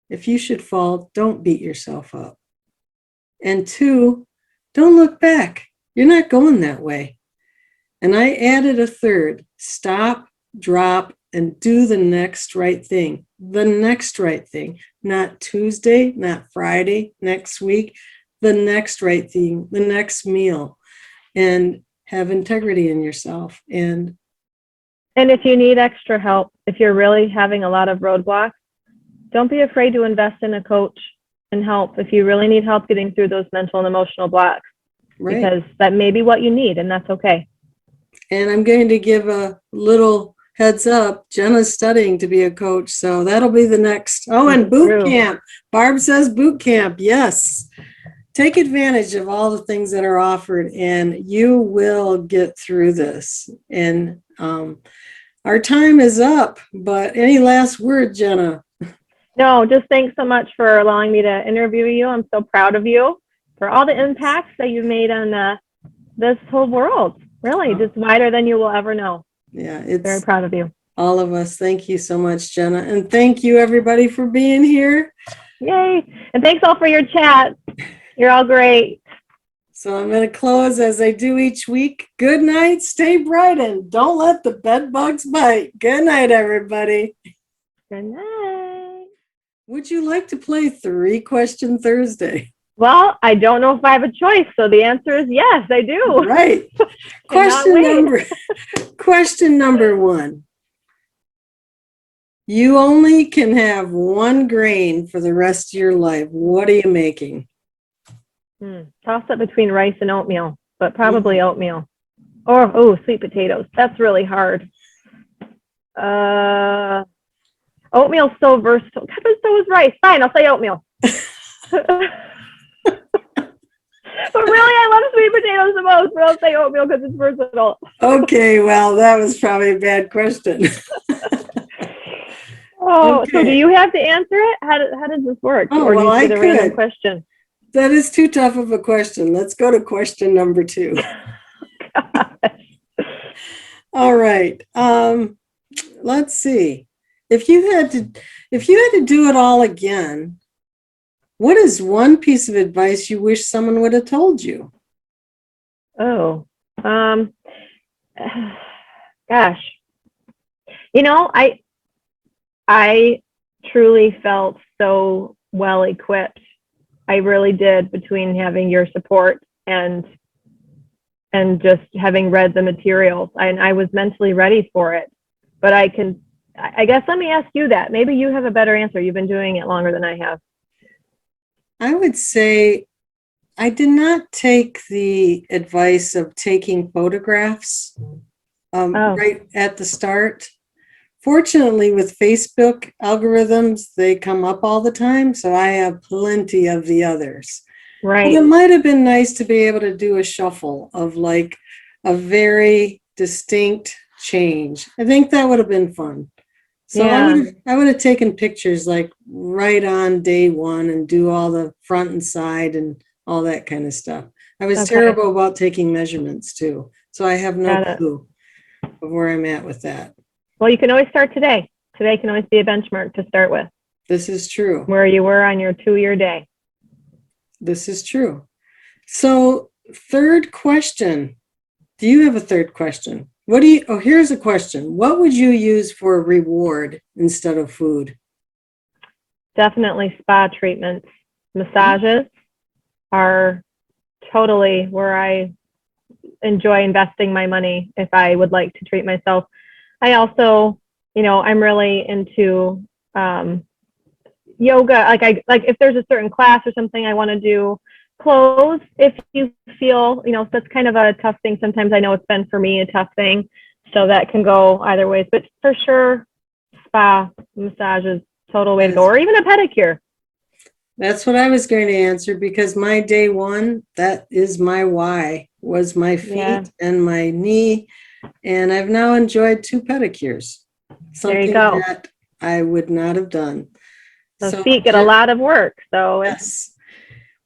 if you should fall, don't beat yourself up. And 2, don't look back. You're not going that way. And I added a 3rd, stop, drop, and do the next right thing. The next right thing, not Tuesday, not Friday, next week, the next right thing, the next meal, and have integrity in yourself. And if you need extra help, if you're really having a lot of roadblocks, don't be afraid to invest in a coach and help if you really need help getting through those mental and emotional blocks, right? Because that may be what you need, and that's okay. And I'm going to give a little heads up. Jenna's studying to be a coach, so that'll be the next. Oh, and boot camp. Barb says boot camp. Yes. Take advantage of all the things that are offered, and you will get through this. And our time is up, but any last word, Jenna? No, just thanks so much for allowing me to interview you. I'm so proud of you for all the impacts that you've made on this whole world. Really, just wider than you will ever know. Yeah, it's very proud of you. All of us. Thank you so much, Jenna. And thank you, everybody, for being here. Yay. And thanks all for your chat. You're all great. So I'm going to close as I do each week. Good night. Stay bright and don't let the bed bugs bite. Good night, everybody. Good night. Would you like to play 3-Question Thursday? Well, I don't know if I have a choice, so the answer is yes, I do. Right. Question number 1. You only can have 1 grain for the rest of your life. What are you making? Toss up between rice and oatmeal, but probably oatmeal. Or sweet potatoes. That's really hard. Oatmeal's so versatile. But so is rice. Fine, I'll say oatmeal. But really, I love sweet potatoes the most, but I'll say oatmeal because it's versatile. Okay, well, that was probably a bad question. So do you have to answer it? How does this work? Or do you see the random question? That is too tough of a question. Let's go to question number 2. All right. Let's see. If you had to do it all again, what is one piece of advice you wish someone would have told you? Oh, gosh. You know, I truly felt so well equipped. I really did, between having your support and just having read the materials. I was mentally ready for it. But I guess let me ask you that. Maybe you have a better answer. You've been doing it longer than I have. I would say I did not take the advice of taking photographs right at the start. Fortunately, with Facebook algorithms, they come up all the time, so I have plenty of the others. Right. But it might have been nice to be able to do a shuffle of like a very distinct change. I think that would have been fun. So Yeah. I would have taken pictures like right on day 1 and do all the front and side and all that kind of stuff. I was terrible about taking measurements too. So I have no clue of where I'm at with that. Well, you can always start today. Today can always be a benchmark to start with. This is true. Where you were on your 2-year day. This is true. So 3rd question. Do you have a 3rd question? Here's a question. What would you use for a reward instead of food? Definitely spa treatments. Massages are totally where I enjoy investing my money if I would like to treat myself. I also, I'm really into yoga. Like if there's a certain class or something I want to do. Clothes, if you feel, that's kind of a tough thing. Sometimes I know it's been for me a tough thing, so that can go either ways. But for sure, spa, massages, total way to go, or even a pedicure. That's what I was going to answer, because my day 1, that is my why, was my feet and my knee, and I've now enjoyed 2 pedicures. Something that I would not have done. So feet get a lot of work. So yes.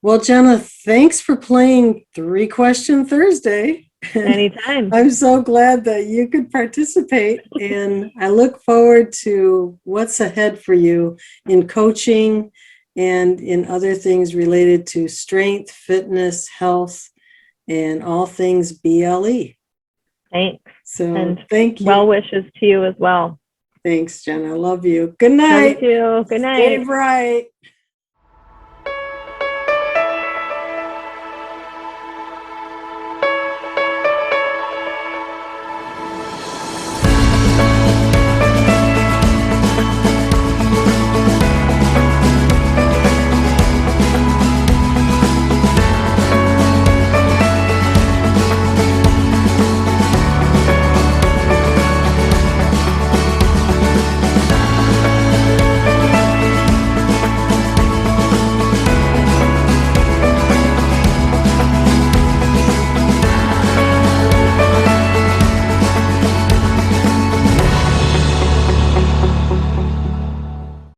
Well, Jenna, thanks for playing 3-Question Thursday. Anytime. I'm so glad that you could participate, and I look forward to what's ahead for you in coaching and in other things related to strength, fitness, health, and all things BLE. Thanks. So thank you. Well wishes to you as well. Thanks, Jenna. I love you. Good night. Love you too. Good night. Stay bright.